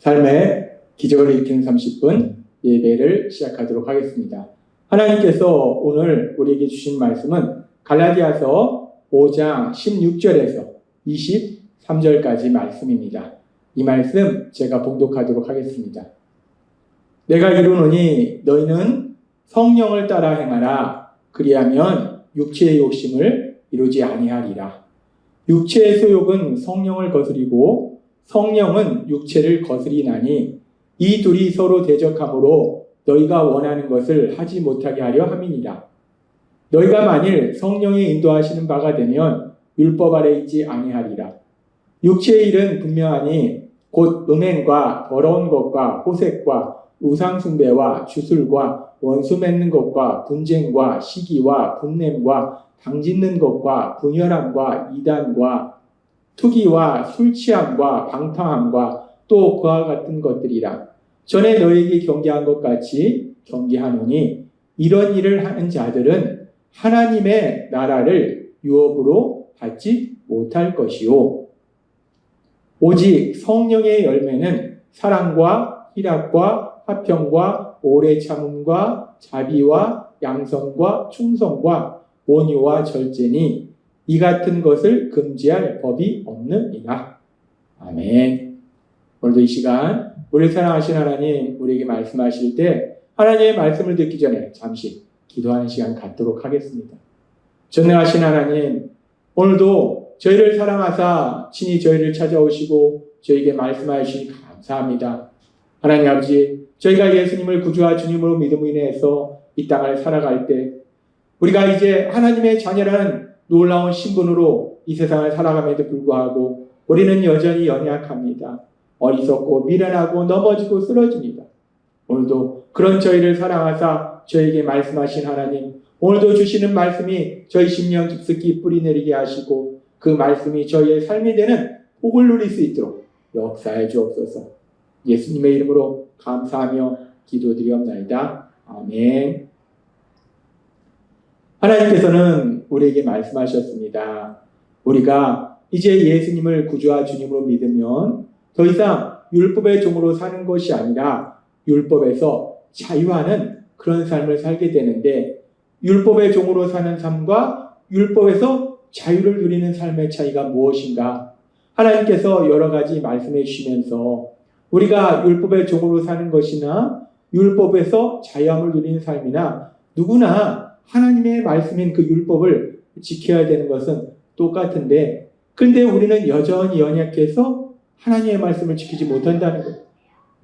삶의 기적을 일으키는 30분 예배를 시작하도록 하겠습니다. 하나님께서 오늘 우리에게 주신 말씀은 갈라디아서 5장 16절에서 23절까지 말씀입니다. 이 말씀 제가 봉독하도록 하겠습니다. 내가 이루노니 너희는 성령을 따라 행하라. 그리하면 육체의 욕심을 이루지 아니하리라. 육체의 소욕은 성령을 거스리고 성령은 육체를 거스리나니 이 둘이 서로 대적하므로 너희가 원하는 것을 하지 못하게 하려 함이니라. 너희가 만일 성령의 인도하시는 바가 되면 율법 아래 있지 아니하리라. 육체의 일은 분명하니 곧 음행과 더러운 것과 호색과 우상숭배와 주술과 원수 맺는 것과 분쟁과 시기와 분냄과 당짓는 것과 분열함과 이단과 투기와 술취함과 방탕함과 또 그와 같은 것들이라. 전에 너희에게 경계한 것 같이 경계하노니 이런 일을 하는 자들은 하나님의 나라를 유업으로 받지 못할 것이요. 오직 성령의 열매는 사랑과 희락과 화평과 오래 참음과 자비와 양선과 충성과 온유와 절제니 이 같은 것을 금지할 법이 없느니라. 아멘. 오늘도 이 시간 우리 사랑하신 하나님 우리에게 말씀하실 때 하나님의 말씀을 듣기 전에 잠시 기도하는 시간 갖도록 하겠습니다. 전능하신 하나님, 오늘도 저희를 사랑하사 친히 저희를 찾아오시고 저희에게 말씀하시니 감사합니다. 하나님 아버지, 저희가 예수님을 구주와 주님으로 믿음으로 인해서 이 땅을 살아갈 때 우리가 이제 하나님의 자녀라는 놀라운 신분으로 이 세상을 살아감에도 불구하고 우리는 여전히 연약합니다. 어리석고 미련하고 넘어지고 쓰러집니다. 오늘도 그런 저희를 사랑하사 저에게 말씀하신 하나님, 오늘도 주시는 말씀이 저희 심령 깊숙이 뿌리내리게 하시고 그 말씀이 저희의 삶이 되는 복을 누릴 수 있도록 역사해 주옵소서. 예수님의 이름으로 감사하며 기도드리옵나이다. 아멘. 하나님께서는 우리에게 말씀하셨습니다. 우리가 이제 예수님을 구주와 주님으로 믿으면 더 이상 율법의 종으로 사는 것이 아니라 율법에서 자유하는 그런 삶을 살게 되는데, 율법의 종으로 사는 삶과 율법에서 자유를 누리는 삶의 차이가 무엇인가? 하나님께서 여러 가지 말씀해 주시면서 우리가 율법의 종으로 사는 것이나 율법에서 자유함을 누리는 삶이나 누구나 하나님의 말씀인 그 율법을 지켜야 되는 것은 똑같은데, 그런데 우리는 여전히 연약해서 하나님의 말씀을 지키지 못한다는 거예요.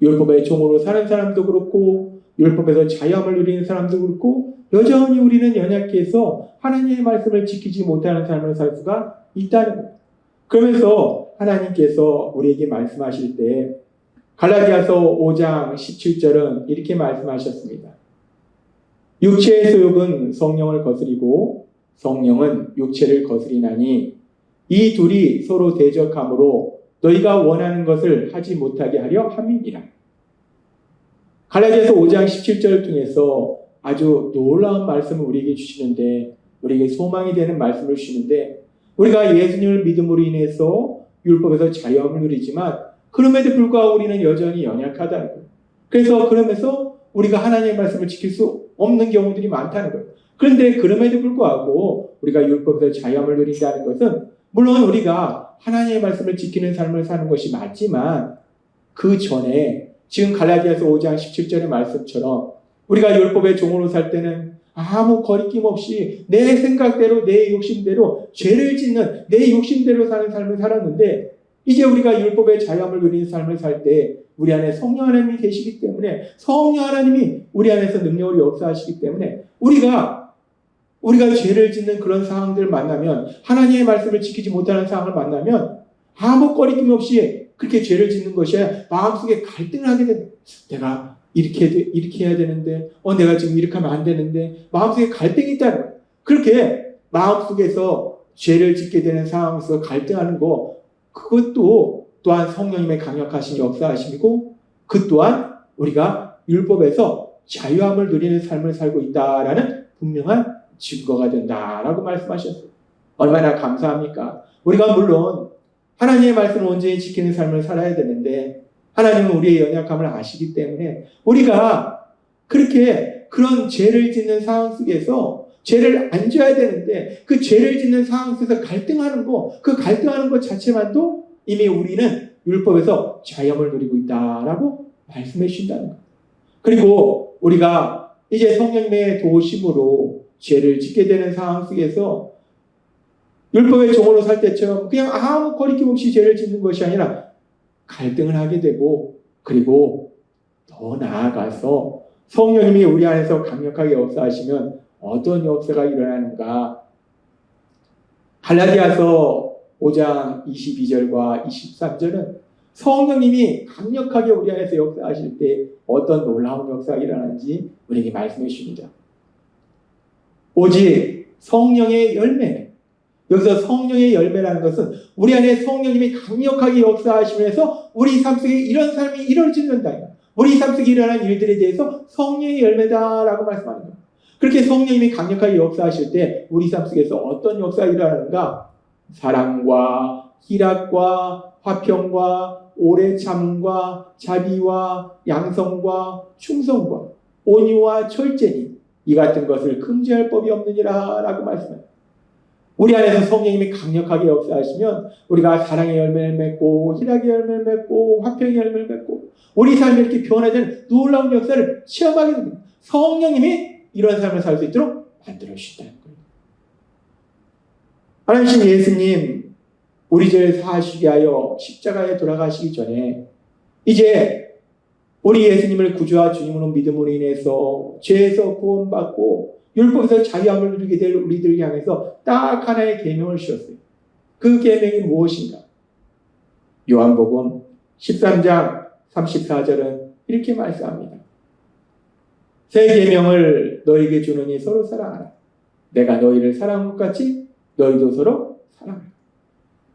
율법의 종으로 사는 사람도 그렇고 율법에서 자유함을 누리는 사람도 그렇고 여전히 우리는 연약해서 하나님의 말씀을 지키지 못하는 삶을 살 수가 있다는 거예요. 그러면서 하나님께서 우리에게 말씀하실 때 갈라디아서 5장 17절은 이렇게 말씀하셨습니다. 육체의 소욕은 성령을 거스리고 성령은 육체를 거스리나니 이 둘이 서로 대적하므로 너희가 원하는 것을 하지 못하게 하려 함이니라. 갈라디아서 5장 17절을 통해서 아주 놀라운 말씀을 우리에게 주시는데, 우리에게 소망이 되는 말씀을 주시는데, 우리가 예수님을 믿음으로 인해서 율법에서 자유함을 누리지만 그럼에도 불구하고 우리는 여전히 연약하다는 거예요. 그래서 그러면서 우리가 하나님의 말씀을 지킬 수 없는 경우들이 많다는 거예요. 그런데 그럼에도 불구하고 우리가 율법에서 자유함을 누린다는 것은 물론 우리가 하나님의 말씀을 지키는 삶을 사는 것이 맞지만 그 전에 지금 갈라디아서 5장 17절의 말씀처럼 우리가 율법의 종으로 살 때는 아무 거리낌 없이 내 생각대로 내 욕심대로 죄를 짓는 내 욕심대로 사는 삶을 살았는데, 이제 우리가 율법의 자유함을 누리는 삶을 살 때 우리 안에 성령 하나님이 계시기 때문에, 성령 하나님이 우리 안에서 능력으로 역사하시기 때문에 우리가 죄를 짓는 그런 상황들을 만나면, 하나님의 말씀을 지키지 못하는 상황을 만나면 아무 거리낌 없이 그렇게 죄를 짓는 것이 마음속에 갈등을 하게 됩니다. 내가 이렇게 해야 되는데, 내가 지금 이렇게 하면 안 되는데, 마음속에 갈등이 있다는 거예요. 그렇게 마음속에서 죄를 짓게 되는 상황에서 갈등하는 거, 그것도 또한 성령님의 강력하신 역사하심이고, 그 또한 우리가 율법에서 자유함을 누리는 삶을 살고 있다라는 분명한 증거가 된다라고 말씀하셨어요. 얼마나 감사합니까? 우리가 물론 하나님의 말씀을 온전히 지키는 삶을 살아야 되는데, 하나님은 우리의 연약함을 아시기 때문에 우리가 그렇게 그런 죄를 짓는 상황 속에서 죄를 안 져야 되는데 그 죄를 짓는 상황 속에서 갈등하는 그 갈등하는 것 자체만도 이미 우리는 율법에서 자염을 누리고 있다라고 말씀해 주신다는 거예요. 그리고 우리가 이제 성령님의 도우심으로 죄를 짓게 되는 상황 속에서 율법의 종으로 살 때처럼 그냥 아무 거리낌 없이 죄를 짓는 것이 아니라 갈등을 하게 되고 그리고 더 나아가서 성령님이 우리 안에서 강력하게 역사하시면 어떤 역사가 일어나는가. 갈라디아서 5장 22절과 23절은 성령님이 강력하게 우리 안에서 역사하실 때 어떤 놀라운 역사가 일어나는지 우리에게 말씀해 주십니다. 오직 성령의 열매, 여기서 성령의 열매라는 것은 우리 안에 성령님이 강력하게 역사하시면서 우리 삶 속에 이런 삶이 이루어진다. 우리 삶 속에 일어나는 일들에 대해서 성령의 열매다라고 말씀하는 거예요. 그렇게 성령님이 강력하게 역사하실 때 우리 삶 속에서 어떤 역사가 일어나는가? 사랑과 희락과 화평과 오래 참음과 자비와 양성과 충성과 온유와 절제니 이 같은 것을 금지할 법이 없느니라 라고 말씀합니다. 우리 안에서 성령님이 강력하게 역사하시면 우리가 사랑의 열매를 맺고 희락의 열매를 맺고 화평의 열매를 맺고 우리 삶이 이렇게 변화되는 놀라운 역사를 체험하게 됩니다. 성령님이 이런 삶을 살 수 있도록 만들어 주신다는 거예요. 하나님 예수님 우리 죄를 사하시게 하여 십자가에 돌아가시기 전에 이제 우리 예수님을 구주와 주님으로 믿음으로 인해서 죄에서 구원받고 율법에서 자유함을 누리게 될 우리들을 향해서 딱 하나의 계명을 주셨어요. 그 계명이 무엇인가? 요한복음 13장 34절은 이렇게 말씀합니다. 새 계명을 너에게 주노니 서로 사랑하라. 내가 너희를 사랑한 것 같이 너희도 서로 사랑하라.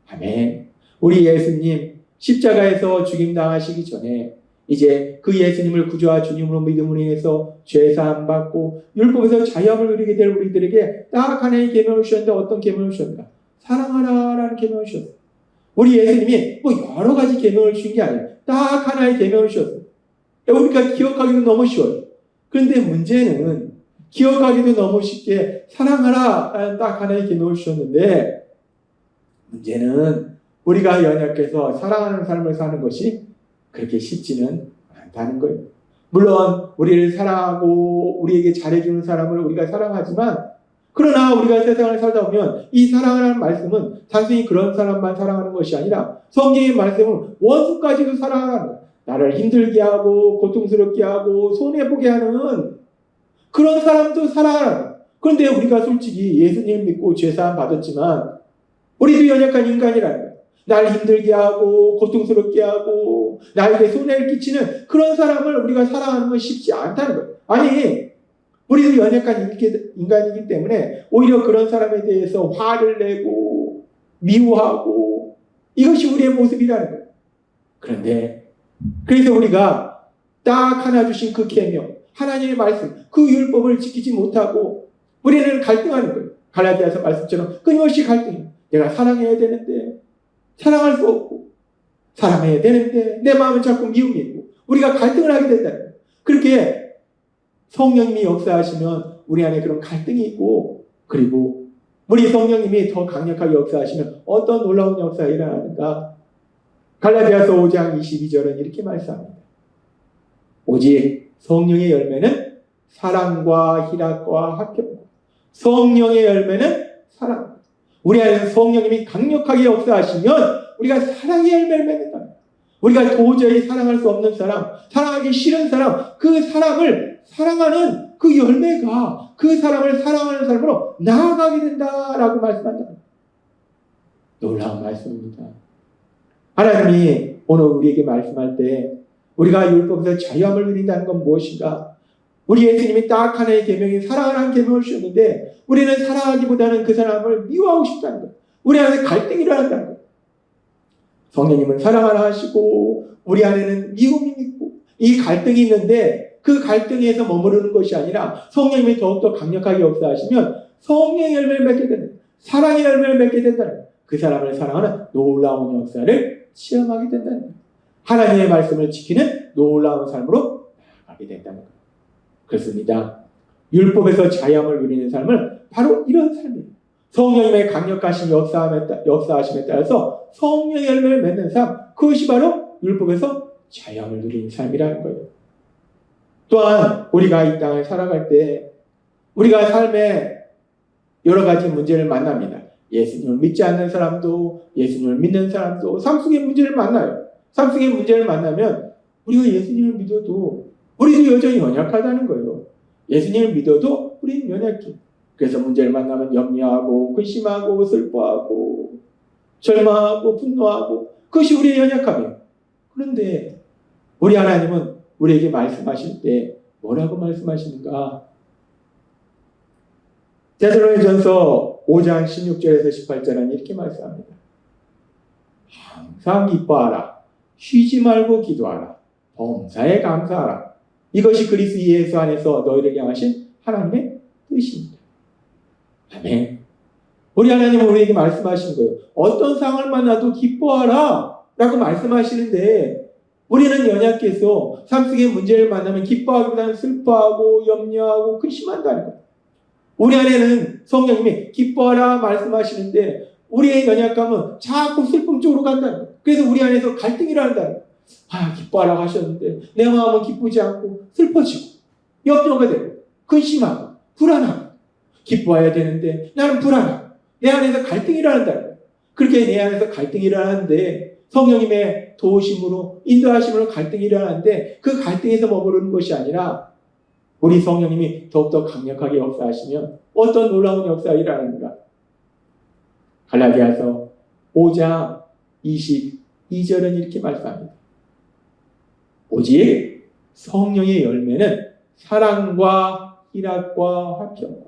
아멘. 우리 예수님 십자가에서 죽임당하시기 전에 이제 그 예수님을 구주와 주님으로 믿음으로 인해서 죄사함 받고 율법에서 자유함을 누리게 될 우리들에게 딱 하나의 계명을 주셨는데 어떤 계명을 주셨는가? 사랑하라라는 계명을 주셨어요. 우리 예수님이 뭐 여러 가지 계명을 주신 게 아니에요. 딱 하나의 계명을 주셨어요. 우리가 기억하기도 너무 쉬워요. 그런데 문제는 기억하기도 너무 쉽게 사랑하라라는 딱 하나의 계명을 주셨는데 문제는 우리가 연약해서 사랑하는 삶을 사는 것이 그렇게 쉽지는 않다는 거예요. 물론 우리를 사랑하고 우리에게 잘해주는 사람을 우리가 사랑하지만 그러나 우리가 세상을 살다 보면 이 사랑하라는 말씀은 단순히 그런 사람만 사랑하는 것이 아니라 성경의 말씀은 원수까지도 사랑하라는 거예요. 나를 힘들게 하고 고통스럽게 하고 손해보게 하는 그런 사람도 사랑하라는 거예요. 그런데 우리가 솔직히 예수님을 믿고 죄사함 받았지만 우리도 연약한 인간이라는 거예요. 날 힘들게 하고 고통스럽게 하고 나에게 손해를 끼치는 그런 사람을 우리가 사랑하는 건 쉽지 않다는 거예요. 아니 우리도 연약한 인간이기 때문에 오히려 그런 사람에 대해서 화를 내고 미워하고 이것이 우리의 모습이라는 거예요. 그런데 그래서 우리가 딱 하나 주신 그 계명 하나님의 말씀 그 율법을 지키지 못하고 우리는 갈등하는 거예요. 갈라디아서 말씀처럼 끊임없이 갈등해요. 내가 사랑해야 되는데 사랑할 수 없고 사랑해야 되는데 내 마음은 자꾸 미움이 있고 우리가 갈등을 하게 된다는 거예요. 그렇게 성령님이 역사하시면 우리 안에 그런 갈등이 있고 그리고 우리 성령님이 더 강력하게 역사하시면 어떤 놀라운 역사가 일어나는가? 갈라디아서 5장 22절은 이렇게 말씀합니다. 오직 성령의 열매는 사랑과 희락과 화평과 성령의 열매는 사랑. 우리 안에서 성령님이 강력하게 역사하시면 우리가 사랑의 열매를 맺는다. 우리가 도저히 사랑할 수 없는 사람, 사랑하기 싫은 사람, 그 사람을 사랑하는 그 열매가 그 사람을 사랑하는 사람으로 나아가게 된다라고 말씀한다. 놀라운 말씀입니다. 하나님이 오늘 우리에게 말씀할 때 우리가 율법에서 자유함을 누린다는 건 무엇인가? 우리 예수님이 딱 하나의 계명인 사랑하라는 계명을 주셨는데 우리는 사랑하기보다는 그 사람을 미워하고 싶다는 거예요. 우리 안에 갈등이 일어난다는 거예요. 성령님은 사랑하라 하시고 우리 안에는 미움이 있고 이 갈등이 있는데 그 갈등에서 머무르는 것이 아니라 성령님이 더욱더 강력하게 역사하시면 성령의 열매를 맺게 된다. 사랑의 열매를 맺게 된다는 거예요. 그 사람을 사랑하는 놀라운 역사를 체험하게 된다는 거예요. 하나님의 말씀을 지키는 놀라운 삶으로 나아가게 된다는 거예요. 그렇습니다. 율법에서 자유함을 누리는 삶은 바로 이런 삶이에요. 성령님의 강력하신 역사하심에 따라서 성령의 열매를 맺는 삶, 그것이 바로 율법에서 자유함을 누리는 삶이라는 거예요. 또한 우리가 이 땅을 살아갈 때 우리가 삶에 여러 가지 문제를 만납니다. 예수님을 믿지 않는 사람도 예수님을 믿는 사람도 삶 속의 문제를 만나요. 삶 속의 문제를 만나면 우리가 예수님을 믿어도 우리도 여전히 연약하다는 거예요. 예수님을 믿어도 우리는 연약해. 그래서 문제를 만나면 염려하고 근심하고 슬퍼하고 절망하고 분노하고 그것이 우리의 연약함이에요. 그런데 우리 하나님은 우리에게 말씀하실 때 뭐라고 말씀하시는가? 데살로니가전서 5장 16절에서 18절은 이렇게 말씀합니다. 항상 기뻐하라. 쉬지 말고 기도하라. 범사에 감사하라. 이것이 그리스도 예수 안에서 너희를 향하신 하나님의 뜻입니다. 아멘. 우리 하나님은 우리에게 말씀하시는 거예요. 어떤 상황을 만나도 기뻐하라 라고 말씀하시는데 우리는 연약해서 삶 속의 문제를 만나면 기뻐하기보다는 슬퍼하고 염려하고 근심한다는 거예요. 우리 안에는 성령님이 기뻐하라 말씀하시는데 우리의 연약감은 자꾸 슬픔 쪽으로 간다는 거예요. 그래서 우리 안에서 갈등이 일어난다는 거예요. 기뻐하라고 하셨는데 내 마음은 기쁘지 않고 슬퍼지고 염려가 되고 근심하고 불안하고 기뻐해야 되는데 나는 불안하고 내 안에서 갈등이 일어난다는 거예요. 그렇게 내 안에서 갈등이 일어나는데 성령님의 도우심으로 인도하심으로 갈등이 일어나는데 그 갈등에서 머무르는 것이 아니라 우리 성령님이 더욱더 강력하게 역사하시면 어떤 놀라운 역사가 일어나는가? 갈라디아서 5장 22절은 이렇게 말씀합니다. 오직 성령의 열매는 사랑과 희락과 화평과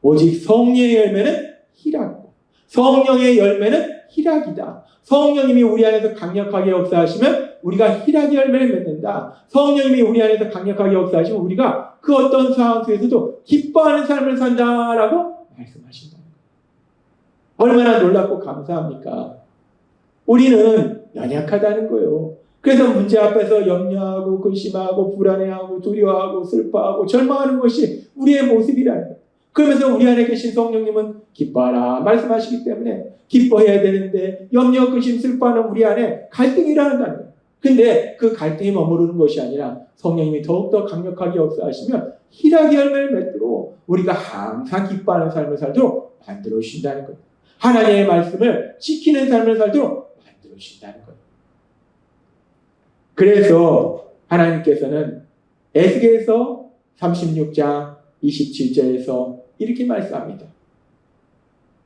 오직 성령의 열매는 희락과 성령의 열매는 희락이다. 성령님이 우리 안에서 강력하게 역사하시면 우리가 희락의 열매를 맺는다. 성령님이 우리 안에서 강력하게 역사하시면 우리가 그 어떤 상황 속에서도 기뻐하는 삶을 산다라고 말씀하신다. 얼마나 놀랍고 감사합니까? 우리는 연약하다는 거예요. 그래서 문제 앞에서 염려하고 근심하고 불안해하고 두려워하고 슬퍼하고 절망하는 것이 우리의 모습이라는 거예요. 그러면서 우리 안에 계신 성령님은 기뻐하라 말씀하시기 때문에 기뻐해야 되는데 염려, 근심, 슬퍼하는 우리 안에 갈등이 일어난다는 거예요. 근데 그 갈등이 머무르는 것이 아니라 성령님이 더욱더 강력하게 역사하시면 희락의 열매를 맺도록 우리가 항상 기뻐하는 삶을 살도록 만들어 주신다는 거예요. 하나님의 말씀을 지키는 삶을 살도록 만들어 주신다는 거예요. 그래서 하나님께서는 에스겔서 36장 27절에서 이렇게 말씀합니다.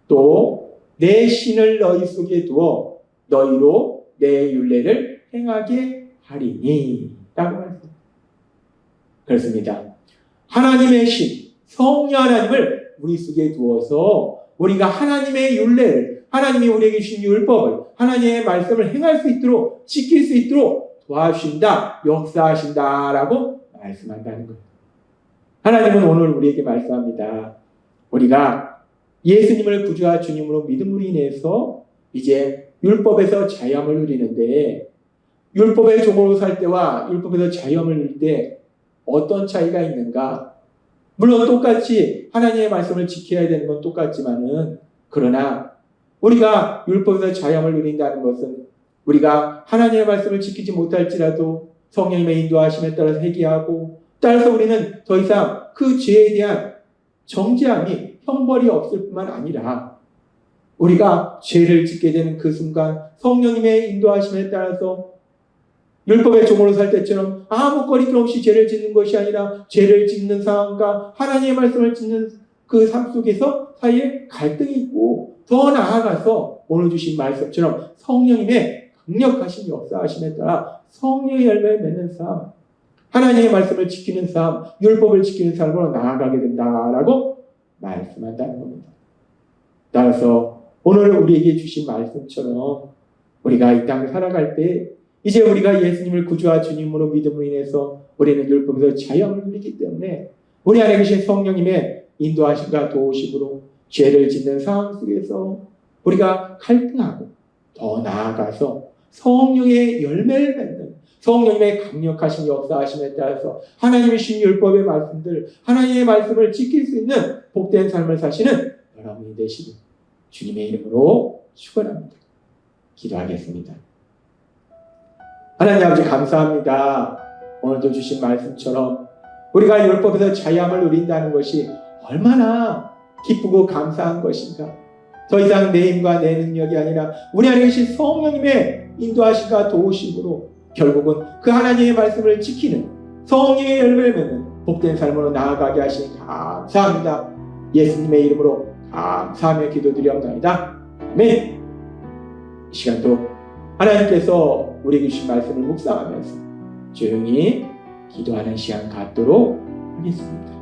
또 내 신을 너희 속에 두어 너희로 내 율례를 행하게 하리니 라고 말씀합니다. 그렇습니다. 하나님의 신, 성령 하나님을 우리 속에 두어서 우리가 하나님의 율례를, 하나님이 우리에게 주신 율법을, 하나님의 말씀을 행할 수 있도록, 지킬 수 있도록 도와주신다, 역사하신다라고 말씀한다는 거예요. 하나님은 오늘 우리에게 말씀합니다. 우리가 예수님을 구주와 주님으로 믿음으로 인해서 이제 율법에서 자유함을 누리는데 율법의 종으로 살 때와 율법에서 자유함을 누릴 때 어떤 차이가 있는가? 물론 똑같이 하나님의 말씀을 지켜야 되는 건 똑같지만은 그러나 우리가 율법에서 자유함을 누린다는 것은 우리가 하나님의 말씀을 지키지 못할지라도 성령님의 인도하심에 따라서 회개하고 따라서 우리는 더 이상 그 죄에 대한 정죄함이 형벌이 없을 뿐만 아니라 우리가 죄를 짓게 되는 그 순간 성령님의 인도하심에 따라서 율법의 종으로 살 때처럼 아무 거리낌 없이 죄를 짓는 것이 아니라 죄를 짓는 상황과 하나님의 말씀을 짓는 그 삶 속에서 사이에 갈등이 있고 더 나아가서 오늘 주신 말씀처럼 성령님의 강력하신 역사하심에 따라 성령의 열매를 맺는 삶, 하나님의 말씀을 지키는 삶, 율법을 지키는 삶으로 나아가게 된다라고 말씀한다는 겁니다. 따라서 오늘 우리에게 주신 말씀처럼 우리가 이 땅을 살아갈 때 이제 우리가 예수님을 구주와 주님으로 믿음으로 인해서 우리는 율법에서 자유함을 누리기 때문에 우리 안에 계신 성령님의 인도하심과 도우심으로 죄를 짓는 상황 속에서 우리가 갈등하고 더 나아가서 성령의 열매를 맺는, 성령님의 강력하신 역사하심에 따라서 하나님의 신 율법의 말씀들, 하나님의 말씀을 지킬 수 있는 복된 삶을 사시는 여러분이 되시길 주님의 이름으로 축원합니다. 기도하겠습니다. 하나님 아버지 감사합니다. 오늘도 주신 말씀처럼 우리가 율법에서 자유함을 누린다는 것이 얼마나 기쁘고 감사한 것인가. 더 이상 내 힘과 내 능력이 아니라 우리 안에 계신 성령님의 인도하심과 도우심으로 결국은 그 하나님의 말씀을 지키는 성령의 열매를 맺는 복된 삶으로 나아가게 하시니 감사합니다. 예수님의 이름으로 감사하며 기도드리옵나이다. 아멘. 이 시간도 하나님께서 우리에게 주신 말씀을 묵상하면서 조용히 기도하는 시간 갖도록 하겠습니다.